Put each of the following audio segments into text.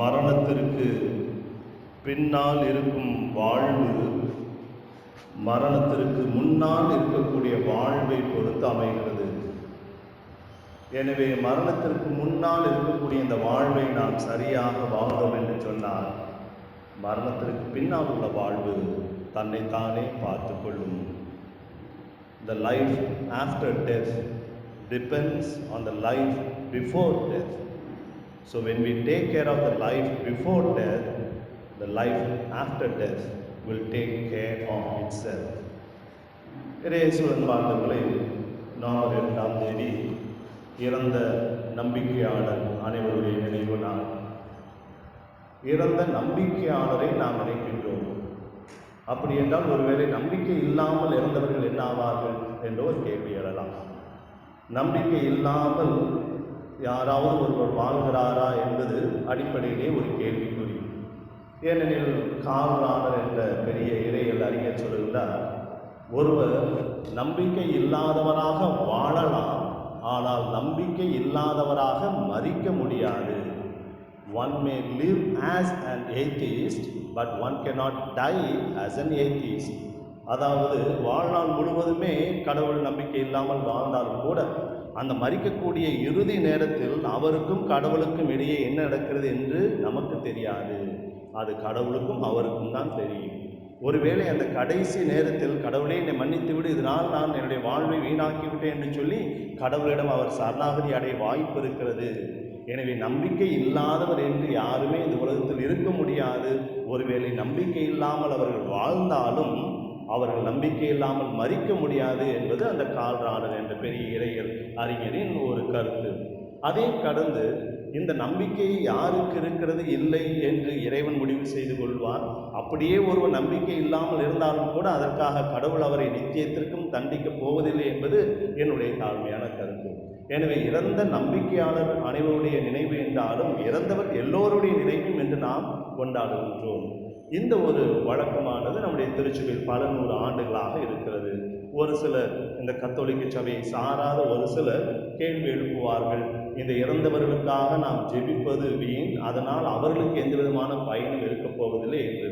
மரணத்திற்கு பின்னால் இருக்கும் வாழ்வு மரணத்திற்கு முன்னால் இருக்கக்கூடிய வாழ்வை பொறுத்து அமைகிறது. எனவே மரணத்திற்கு முன்னால் இருக்கக்கூடிய இந்த வாழ்வை நாம் சரியாக வாழ்ந்தோம் என்று சொன்னால் மரணத்திற்கு பின்னால் உள்ள வாழ்வு தன்னைத்தானே பார்த்து கொள்ளும். The life after death depends on the life before death. So when we take care of the life before death, the life after death will take care of itself. இயேசுவின் வார்த்தைகளை நவம்பர் 2ஆம் தேதி இறந்த நம்பிக்கையாளர் அனைவருடைய நினைவு நாள். இறந்த நம்பிக்கையாளரை நாம் நினைக்கின்றோம். அப்படி என்றால் ஒருவேளை நம்பிக்கை இல்லாமல் இறந்தவர்கள் என்ன ஆவார்கள் என்ற ஒரு கேள்வி எழலாம். நம்பிக்கை இல்லாமல் யாராவது ஒருவர் வாழ்கிறாரா என்பது அடிப்படையிலே ஒரு கேள்விக்குறி. ஏனெனில் கார்ல் ரானர் என்ற பெரிய இறையியல் அறிஞர் சொல்கிறார், ஒருவர் நம்பிக்கை இல்லாதவராக வாழலாம், ஆனால் நம்பிக்கை இல்லாதவராக மரிக்க முடியாது. One may live as an atheist, but one cannot die as an atheist. அதாவது வாழ்நாள் முழுவதுமே கடவுள் நம்பிக்கை இல்லாமல் வாழ்ந்தாலும் கூட அந்த மரிக்கக்கூடிய இறுதி நேரத்தில் அவருக்கும் கடவுளுக்கும் இடையே என்ன நடக்கிறது என்று நமக்கு தெரியாது. அது கடவுளுக்கும் அவருக்கும் தான் தெரியும். ஒருவேளை அந்த கடைசி நேரத்தில் கடவுளே என்னை மன்னித்து விடு, இதனால் நான் என்னுடைய வாழ்வை வீணாக்கிவிட்டேன் என்று சொல்லி கடவுளிடம் அவர் சரணாகதி அடைய வாய்ப்பு இருக்கிறது. எனவே நம்பிக்கை இல்லாதவர் என்று யாருமே இந்த உலகத்தில் இருக்க முடியாது. ஒருவேளை நம்பிக்கை இல்லாமல் அவர்கள் வாழ்ந்தாலும் அவர்கள் நம்பிக்கை இல்லாமல் மரிக்க முடியாது என்பது அந்த கார்ல் ரானர் என்ற பெரிய இறையியல் அறிஞரின் ஒரு கருத்து. அதை கடந்து இந்த நம்பிக்கை யாருக்கு இருக்கிறது இல்லை என்று இறைவன் முடிவு செய்து கொள்வார். அப்படியே ஒருவர் நம்பிக்கை இல்லாமல் இருந்தாலும் கூட அதற்காக கடவுள் அவரை நித்தியத்திற்கும் தண்டிக்கப் போவதில்லை என்பது என்னுடைய தாழ்மையான கருத்து. எனவே இறந்த நம்பிக்கையாளர் அனைவருடைய நினைவு என்றாலும் இறந்தவர் எல்லோருடைய நினைவும் என்று நாம் கொண்டாடுகின்றோம். இந்த ஒரு வழக்கமானது நம்முடைய திருச்சபையில் பல 100 ஆண்டுகளாக இருக்கிறது. ஒரு சிலர் இந்த கத்தோலிக்க சபையை சாராத ஒரு சிலர் கேள்வி எழுப்புவார்கள், இந்த இறந்தவர்களுக்காக நாம் ஜெபிப்பது வீண், அதனால் அவர்களுக்கு எந்த விதமான பயனும் இருக்கப் போவதில்லை என்று.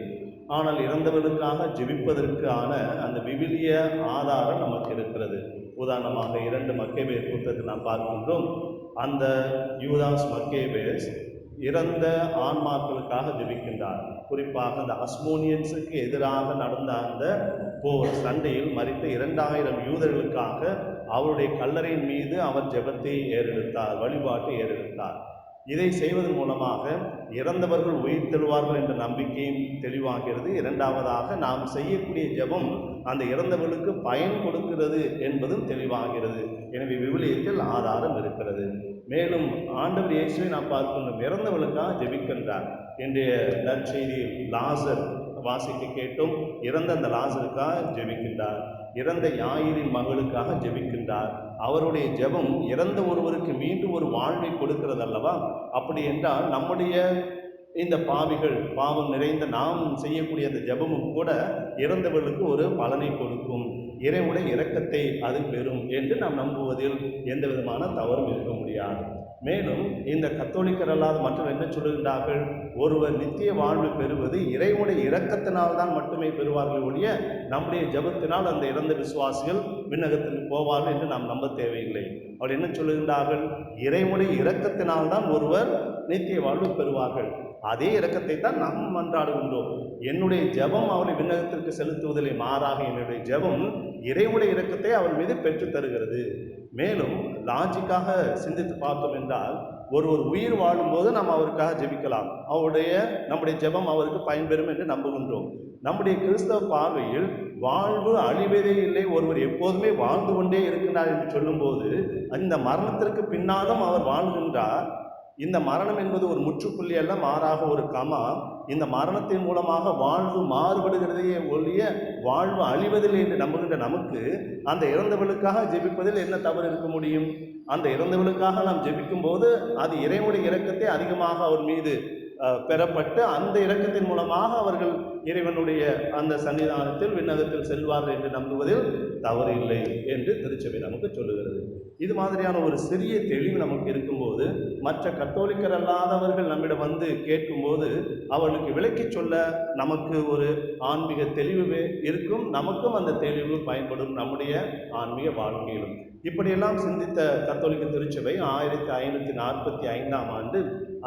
ஆனால் இறந்தவர்களுக்காக ஜெபிப்பதற்கான அந்த விவிலிய ஆதாரம் நமக்கு இருக்கிறது. உதாரணமாக 2 மக்கேபேயர் புத்தகத்தை நாம் பார்க்கின்றோம். அந்த யூதாஸ் மக்கேபேஸ் இறந்த ஆன்மாக்களுக்காக ஜெபிக்கின்றார். குறிப்பாக அந்த அஸ்மோனியன்ஸுக்கு எதிராக நடந்த அந்த போர் சண்டையில் மரித்த 2000 யூதர்களுக்காக அவருடைய கல்லறையின் மீது அவர் ஜெபத்தை ஏறெடுத்தார், வழிபாட்டை ஏறெடுத்தார். இதை செய்வதன் மூலமாக இறந்தவர்கள் உயிர் தெழுவார்கள் என்ற நம்பிக்கையும் தெளிவாகிறது. இரண்டாவதாக நாம் செய்யக்கூடிய ஜெபம் அந்த இறந்தவர்களுக்கு பயன் கொடுக்கிறது என்பதும் தெளிவாகிறது. எனவே விவிலியத்தில் ஆதாரம் இருக்கிறது. மேலும் ஆண்டவர் இயேசுவை நாம் பார்க்கணும், இறந்தவர்களுக்காக ஜெபிக்கின்றார். இன்றைய நற்செய்தியில் லாசர் வாசிக்க கேட்டும், இறந்த அந்த லாசருக்காக ஜெபிக்கின்றார். இறந்த யாயிரின் மகளுக்காக ஜெபிக்கின்றார். அவருடைய ஜெபம் இறந்த ஒருவருக்கு மீண்டும் ஒரு வாழ்வை கொடுக்கிறது அல்லவா? அப்படி என்றால் நம்முடைய இந்த பாவிகள், பாவம் நிறைந்த நாம் செய்யக்கூடிய அந்த ஜெபமும் கூட இறந்தவர்களுக்கு ஒரு பலனை கொடுக்கும், இறைவனுடைய இரக்கத்தை அது பெறும் என்று நாம் நம்புவதில் எந்த விதமான தவறும் இருக்க முடியாது. மேலும் இந்த கத்தோலிக்கர் அல்லாத மற்றவர் என்ன சொல்லுகின்றார்கள், ஒருவர் நித்திய வாழ்வு பெறுவது இறைவனுடைய இரக்கத்தினால்தான் மட்டுமே பெறுவார்கள் ஒழிய நம்முடைய ஜெபத்தினால் அந்த இறந்த விசுவாசிகள் விண்ணகத்திற்கு போவார்கள் என்று நாம் நம்ப தேவையில்லை. அவர் என்ன சொல்லுகின்றார்கள், இறைவனுடைய இரக்கத்தினால்தான் ஒருவர் நித்திய வாழ்வு பெறுவார்கள். அதே இரக்கத்தை தான் நாம் மன்றாடுகின்றோம். என்னுடைய ஜெபம் அவரை விண்ணகத்திற்கு செலுத்துவதில்லை, மாறாக என்னுடைய ஜெபம் இறைவனுடைய இரக்கத்தை அவர் மீது பெற்று தருகிறது. மேலும் லாஜிக்காக சிந்தித்து பார்த்தோம் என்றால் ஒருவர் உயிர் வாழும்போது நாம் அவருக்காக ஜெபிக்கலாம், நம்முடைய ஜெபம் அவருக்கு பயன்பெறும் என்று நம்புகின்றோம். நம்முடைய கிறிஸ்தவ பார்வையில் வாழ்வு அழிவதே இல்லை, ஒருவர் எப்போதுமே வாழ்ந்து கொண்டே இருக்கின்றார் என்று சொல்லும்போது அந்த மரணத்திற்கு பின்னாலும் அவர் வாழ்கின்றார். இந்த மரணம் என்பது ஒரு முற்றுப்புள்ளி அல்ல, மாறாக ஒரு கமா. இந்த மரணத்தின் மூலமாக வாழ்வு மாறுபடுகிறதையே ஒழிய வாழ்வு அழிவதில்லை என்று நம்புகின்ற நமக்கு அந்த இறந்தவர்களுக்காக ஜெபிப்பதில் என்ன தவறு இருக்க முடியும்? அந்த இறந்தவர்களுக்காக நாம் ஜெபிக்கும் போது அது இறைவனுடைய இரக்கத்தை அதிகமாக அவர் மீது பெறப்பட்டு அந்த இரக்கத்தின் மூலமாக அவர்கள் இறைவனுடைய அந்த சன்னிதானத்தில் விண்ணகத்தில் செல்வார்கள் என்று நம்புவதில் தவறு இல்லை என்று திருச்சபை நமக்கு சொல்லுகிறது. இது மாதிரியான ஒரு சிறிய தெளிவு நமக்கு இருக்கும்போது மற்ற கத்தோலிக்கர் அல்லாதவர்கள் நம்மிடம் வந்து கேட்கும்போது அவர்களுக்கு விளக்கி சொல்ல நமக்கு ஒரு ஆன்மீக தெளிவு இருக்கும், நமக்கும் அந்த தெளிவு பயன்படும் நம்முடைய ஆன்மீக வாழ்க்கையிலும். இப்படியெல்லாம் சிந்தித்த கத்தோலிக்க திருச்சபை 1545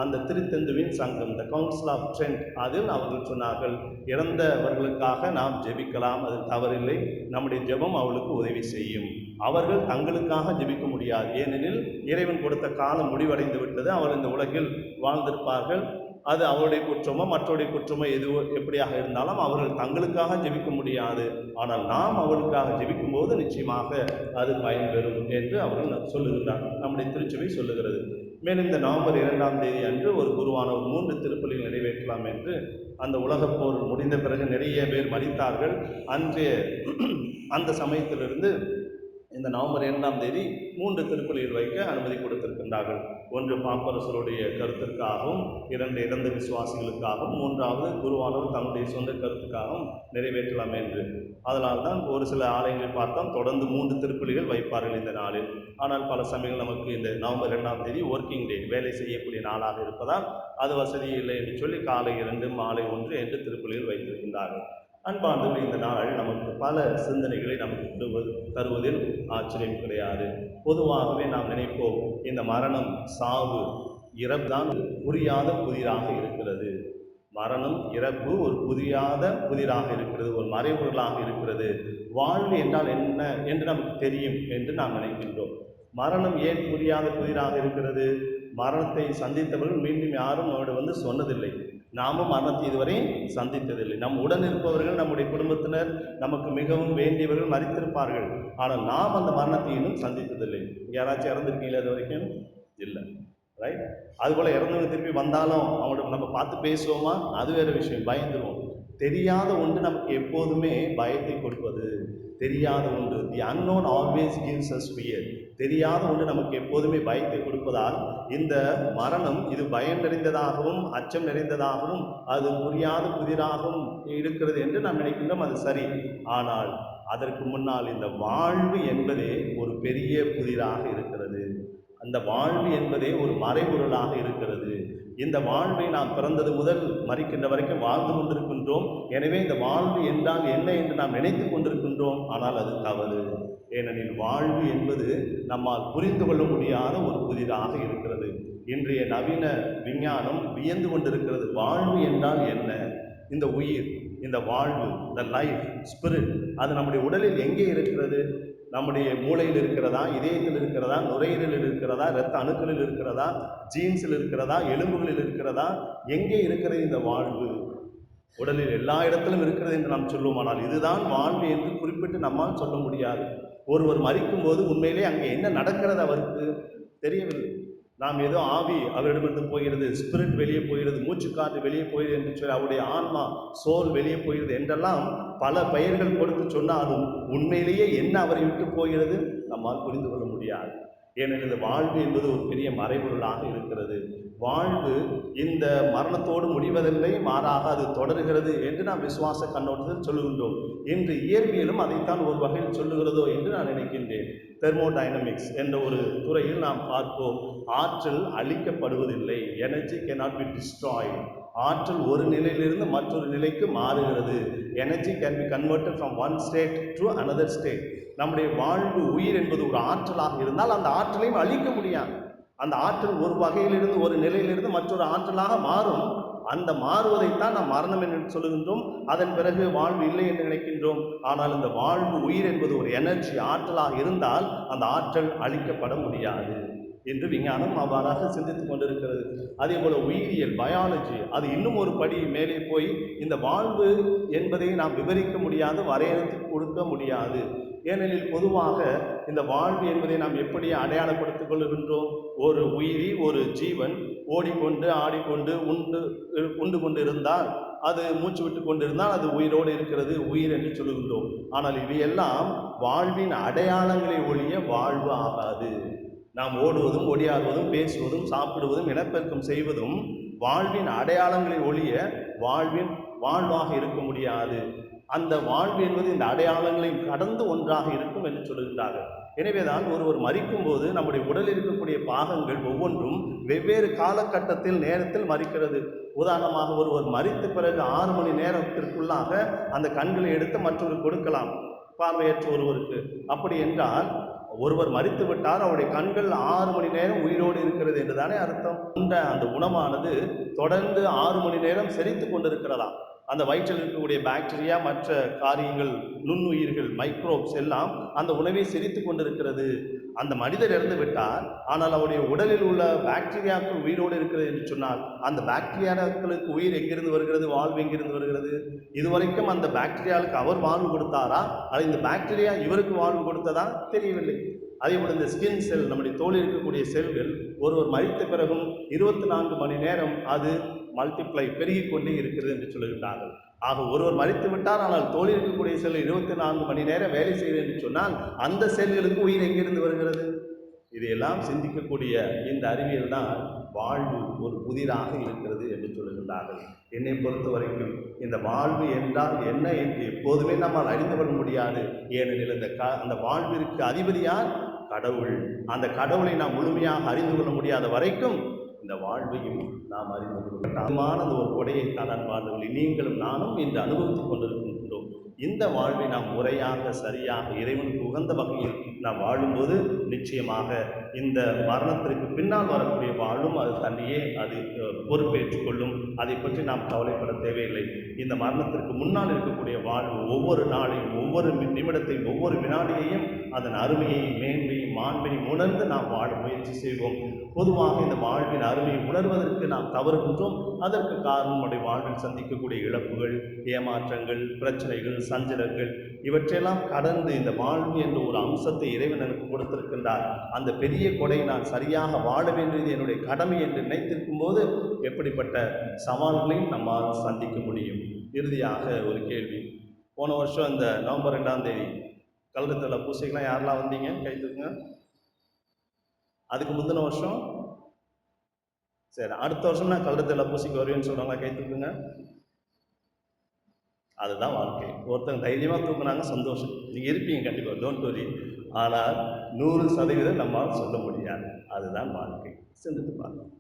அந்த திருத்தந்துவின் சங்கம், த கவுன்சில் ஆஃப் ட்ரெண்ட், அதில் அவர்கள் சொன்னார்கள், இறந்தவர்களுக்காக நாம் ஜெபிக்கலாம், அது தவறில்லை, நம்முடைய ஜெபம் அவர்களுக்கு உதவி செய்யும். அவர்கள் தங்களுக்காக ஜெபிக்க முடியாது, ஏனெனில் இறைவன் கொடுத்த காலம் முடிவடைந்து விட்டது, அவர்கள் இந்த உலகில் வாழ்ந்திருப்பார்கள், அது அவருடைய குற்றமோ மற்றவருடைய குற்றமோ எதுவோ எப்படியாக இருந்தாலும் அவர்கள் தங்களுக்காக ஜெபிக்க முடியாது, ஆனால் நாம் அவர்களுக்காக ஜெபிக்கும் போது நிச்சயமாக அது பயன்பெறும் என்று அவர்கள் சொல்லுகிறார், நம்முடைய திருச்சபை சொல்லுகிறது. மேலும் இந்த நவம்பர் 2 அன்று ஒரு குருவானவர் 3 திருப்பலிகள் நிறைவேற்றலாம் என்று, அந்த உலகப் போர் முடிந்த பிறகு நிறைய பேர் மரித்தார்கள். அன்றைய அந்த சமயத்திலிருந்து இந்த நவம்பர் 2 3 திருப்பலிகள் வைக்க அனுமதி கொடுத்திருக்கின்றார்கள். ஒன்று பாப்பரசருடைய கருத்திற்காகவும், 2 இறந்த விசுவாசிகளுக்காகவும், 3வது குருவானவர் தன்னுடைய சொந்த கருத்துக்காகவும் நிறைவேற்றலாம் என்று. அதனால் தான் ஒரு சில ஆலயங்களில் பார்த்தோம் தொடர்ந்து 3 திருப்பலிகள் வைப்பார்கள் இந்த நாளில். ஆனால் பல சமயங்கள் நமக்கு இந்த நவம்பர் 2 ஒர்க்கிங் டே, வேலை செய்யக்கூடிய நாளாக இருப்பதால் அது வசதி இல்லை என்று சொல்லி காலை 2 மாலை 1 என்று திருப்பலிகள் வைத்திருக்கின்றார்கள். அன்பார்ந்தவர்களே, இந்த நாள் நமக்கு பல சிந்தனைகளை நமக்கு தருவதில் ஆச்சரியம் கிடையாது. பொதுவாகவே நாம் நினைப்போம், இந்த மரணம், சாவு, இறப்பு தான் புரியாத புதிராக இருக்கிறது. மரணம், இறப்பு ஒரு புரியாத புதிராக இருக்கிறது, ஒரு மறைபொருளாக இருக்கிறது. வாழ்வு என்றால் என்ன என்று நமக்கு தெரியும் என்று நாம் நினைக்கின்றோம். மரணம் ஏன் புரியாத புதிராக இருக்கிறது? மரணத்தை சந்தித்தவர்கள் மீண்டும் யாரும் நம்மோடு வந்து சொன்னதில்லை. நாமும் மரணத்தை இதுவரை சந்தித்ததில்லை. நம் உடன் இருப்பவர்கள், நம்முடைய குடும்பத்தினர், நமக்கு மிகவும் வேண்டியவர்கள் மரித்திருப்பார்கள். ஆனால் நாம் அந்த மரணத்தை இன்னும் சந்தித்ததில்லை. யாராச்சும் இறந்துருக்கீங்களா அது வரைக்கும்? இல்லை, ரைட்? அதுபோல் இறந்தவங்க திருப்பி வந்தாலும் அவங்களோட நம்ம பார்த்து பேசுவோமா? அது வேறு விஷயம், பயந்துருவோம். தெரியாத ஒன்று நமக்கு எப்போதுமே பயத்தை கொடுப்பது. தெரியாத ஒன்று, தி unknown always gives us fear. தெரியாத ஒன்று நமக்கு எப்போதுமே பயத்தை கொடுப்பதால் இந்த மரணம் இது பயம் நிறைந்ததாகவும் அச்சம் நிறைந்ததாகவும் அது புரியாத புதிராகவும் இருக்கிறது என்று நாம் நினைக்கின்றோம். அது சரி. ஆனால் அதற்கு முன்னால் இந்த வாழ்வு என்பதே ஒரு பெரிய புதிராக இருக்கிறது. அந்த வாழ்வு என்பதே ஒரு மறைபொருளாக இருக்கிறது. இந்த வாழ்வை நாம் பிறந்தது முதல் மரிக்கின்ற வரைக்கும் வாழ்ந்து கொண்டிருக்கின்றோம். எனவே இந்த வாழ்வு என்றால் என்ன என்று நாம் நினைத்து கொண்டிருக்கின்றோம். ஆனால் அது தவறு. ஏனெனில் வாழ்வு என்பது நம்மால் புரிந்து கொள்ள முடியாத ஒரு புதிராக இருக்கிறது. இன்றைய நவீன விஞ்ஞானம் வியந்து கொண்டிருக்கிறது. வாழ்வு என்றால் என்ன? இந்த உயிர், இந்த வாழ்வு, இந்த லைஃப், ஸ்பிரிட், அது நம்முடைய உடலில் எங்கே இருக்கிறது? நம்முடைய மூளையில் இருக்கிறதா, இதயத்தில் இருக்கிறதா, நுரையீரலில் இருக்கிறதா, இரத்த அணுக்களில் இருக்கிறதா, ஜீன்ஸில் இருக்கிறதா, எலும்புகளில் இருக்கிறதா? எங்கே இருக்கிறது இந்த வாழ்வு? உடலில் எல்லா இடத்திலும் இருக்கிறது என்று நாம் சொல்லுவோம். ஆனால் இதுதான் வாழ்வு என்று குறிப்பிட்டு நம்மால் சொல்ல முடியாது. ஒருவர் மரிக்கும் போது உண்மையிலே அங்கே என்ன நடக்கிறது அவருக்கு தெரியவில்லை. நாம் ஏதோ ஆவி அவரிடமிருந்து போகிறது, ஸ்பிரிட் வெளியே போகிறது, மூச்சுக்காற்று வெளியே போகிறது என்று சொல்லி அவருடைய ஆன்மா, சோல் வெளியே போகிறது என்றெல்லாம் பல பெயர்கள் கொடுத்து சொன்னாலும் உண்மையிலேயே என்ன அவரை விட்டு போகிறது நம்மால் புரிந்து கொள்ள முடியாது. ஏனெனில் இந்த வாழ்வு என்பது ஒரு பெரிய மறைபொருளாக இருக்கிறது. வாழ்வு இந்த மரணத்தோடு முடிவதில்லை, மாறாக அது தொடர்கிறது என்று நாம் விசுவாச கண்ணோட்டத்தில் சொல்லுகின்றோம். இன்று இயற்பியலும் அதைத்தான் ஒரு வகையில் சொல்லுகிறதோ என்று நான் நினைக்கின்றேன். தெர்மோடைனமிக்ஸ் என்ற ஒரு துறையில் நாம் பார்ப்போம், ஆற்றல் அழிக்கப்படுவதில்லை. Energy cannot be destroyed. ஆற்றல் ஒரு நிலையிலிருந்து மற்றொரு நிலைக்கு மாறுகிறது. Energy can be converted from one state to another state. நம்முடைய வாழ்வு, உயிர் என்பது ஒரு ஆற்றலாக இருந்தால் அந்த ஆற்றலையும் அழிக்க முடியாது. அந்த ஆற்றல் ஒரு வகையிலிருந்து ஒரு நிலையிலிருந்து மற்றொரு ஆற்றலாக மாறும். அந்த மாறுவதைத்தான் நாம் மரணம் என்று சொல்லுகின்றோம். அதன் பிறகு வாழ்வு இல்லை என்று நினைக்கின்றோம். ஆனால் இந்த வாழ்வு, உயிர் என்பது ஒரு எனர்ஜி, ஆற்றலாக இருந்தால் அந்த ஆற்றல் அழிக்கப்பட முடியாது என்று விஞ்ஞானம் அவ்வாறாக சிந்தித்துக் கொண்டிருக்கிறது. அதே போல உயிரியல், பயாலஜி, அது இன்னும் ஒரு படி மேலே போய் இந்த வாழ்வு என்பதை நாம் விவரிக்க முடியாது, வரையறுத்து கொடுக்க முடியாது. ஏனெனில் பொதுவாக இந்த வாழ்வு என்பதை நாம் எப்படி அடையாளப்படுத்திக் கொள்கின்றோம்? ஒரு உயிரி, ஒரு ஜீவன் ஓடிக்கொண்டு ஆடிக்கொண்டு உண்டு கொண்டு இருந்தால், அது மூச்சு விட்டு கொண்டிருந்தால் அது உயிரோடு இருக்கிறது, உயிர் என்று சொல்லுகின்றோம். ஆனால் இவையெல்லாம் வாழ்வின் அடையாளங்களை ஒழிய வாழ்வு ஆகாது. நாம் ஓடுவதும் ஒடியாடுவதும் பேசுவதும் சாப்பிடுவதும் இனப்பெருக்கம் செய்வதும் வாழ்வின் அடையாளங்களை ஒழிய வாழ்வின் வாழ்வாக இருக்க முடியாது. அந்த வாழ்வு என்பது இந்த அடையாளங்களை கடந்து ஒன்றாக இருக்கும் என்று சொல்லுகிறார்கள். எனவேதான் ஒருவர் மரிக்கும் போது நம்முடைய உடலில் இருக்கக்கூடிய பாகங்கள் ஒவ்வொன்றும் வெவ்வேறு காலகட்டத்தில் நேரத்தில் மரிக்கிறது. உதாரணமாக ஒருவர் மரித்த பிறகு 6 மணி நேரத்திற்குள்ளாக அந்த கண்களை எடுத்து மற்றொரு கொடுக்கலாம் பார்வையற்ற ஒருவருக்கு. அப்படி என்றால் ஒருவர் மரித்து விட்டார், அவருடைய கண்கள் 6 மணி நேரம் உயிரோடு இருக்கிறது என்றுதானே அர்த்தம். அந்த உணவானது தொடர்ந்து 6 மணி நேரம் செரித்து கொண்டிருக்கிறதா. அந்த வயிற்றில் இருக்கக்கூடிய பாக்டீரியா, மற்ற காரியங்கள், நுண்ணுயிர்கள், மைக்ரோப்ஸ் எல்லாம் அந்த உணவை செரித்து கொண்டிருக்கிறது. அந்த மனிதர் இறந்து விட்டார், ஆனால் அவருடைய உடலில் உள்ள பாக்டீரியாக்கள் உயிரோடு இருக்கிறது என்று சொன்னால் அந்த பாக்டீரியாக்களுக்கு உயிர் எங்கிருந்து வருகிறது, வாழ்வு எங்கிருந்து வருகிறது? இதுவரைக்கும் அந்த பாக்டீரியாவுக்கு அவர் வாழ்வு கொடுத்தாரா, அது இந்த பாக்டீரியா இவருக்கு வாழ்வு கொடுத்ததா தெரியவில்லை. அதேபோல் இந்த ஸ்கின் செல், நம்முடைய தோலில் இருக்கக்கூடிய செல்கள் ஒருவர் மரித்த பிறகும் 24 மணி நேரம் அது மல்டிப்ளை பெருகிக் கொண்டே இருக்கிறது என்று சொல்லுகிறார்கள். ஆக ஒருவர் மரித்து விட்டார், ஆனால் தோலில் இருக்கக்கூடிய செல் 24 மணி நேரம் வேலை செய்வது என்று சொன்னால் அந்த செல்களுக்கு உயிர் எங்கிருந்து வருகிறது? இதையெல்லாம் சிந்திக்கக்கூடிய இந்த அறிவியல் தான் வாழ்வு ஒரு புதிராக இருக்கிறது என்று சொல்லுகின்றார்கள். என்னை பொறுத்த வரைக்கும் இந்த வாழ்வு என்றால் என்ன என்று எப்போதுமே நம்மால் அறிந்து கொள்ள முடியாது. ஏனெனில் அந்த வாழ்விற்கு அதிபதியார் கடவுள். அந்த கடவுளை நாம் முழுமையாக அறிந்து கொள்ள முடியாத வரைக்கும் இந்த வாழ்வையும் நாம் அறிந்து கொள்ளலாம். அந்த ஒரு கொடையை தான் வாழ்வுகளை நீங்களும் நானும் இன்று அனுபவித்துக் கொண்டிருக்கின்றோம். இந்த வாழ்வை நாம் முறையாக, சரியாக, இறைவனுக்கு உகந்த வகையில் நாம் வாழும்போது நிச்சயமாக இந்த மரணத்திற்கு பின்னால் வரக்கூடிய வாழும் அது தன்னையே அது பொறுப்பேற்றுக் கொள்ளும். அதை பற்றி நாம் கவலைப்பட தேவையில்லை. இந்த மரணத்திற்கு முன்னால் இருக்கக்கூடிய வாழ்வு ஒவ்வொரு நாளையும், ஒவ்வொரு நிமிடத்தையும், ஒவ்வொரு வினாடியையும் அதன் அருமையை, மேன்மையும், மாண்பையும் உணர்ந்து நாம் வாழ முயற்சி செய்வோம். பொதுவாக இந்த வாழ்வின் அருமையை உணர்வதற்கு நாம் தவறுகின்றோம். அதற்கு காரணம் நம்முடைய வாழ்வில் சந்திக்கக்கூடிய இழப்புகள், ஏமாற்றங்கள், பிரச்சனைகள், சஞ்சலங்கள், இவற்றையெல்லாம் கடந்து இந்த வாழ்வு என்ற ஒரு அம்சத்தை இறைவன் எனக்கு கொடுத்திருக்கின்றார். அந்த பெரிய கொடை நான் சரியாக வாழ வேண்டியது என்னுடைய கடமை என்று நினைத்திருக்கும் போது எப்படிப்பட்ட சவால்களையும் நம்மால் சந்திக்க முடியும். இறுதியாக ஒரு கேள்வி. போன வருஷம் இந்த நவம்பர் 2ஆம் தேதி கல்கத்தாவில் பூசைக்கெல்லாம் யாரெல்லாம் வந்தீங்க? கை தூக்குங்க. அதுக்கு முந்தின வருஷம்? சரி, அடுத்த வருஷம் நான் கல்கத்தாவில் பூசைக்கு வருவேன்னு சொல்கிறாங்களா? கை தூக்குங்க. அதுதான் வாழ்க்கை. ஒருத்தங்க தைரியமாக தூக்குனாங்க, சந்தோஷம். நீங்கள் இருப்பீங்க கண்டிப்பாக, டோன்ட் வரி. ஆனால் 100% நம்மால் சொல்ல முடியாது. அதுதான் வாழ்க்கை. சிந்தித்து பாருங்கள்.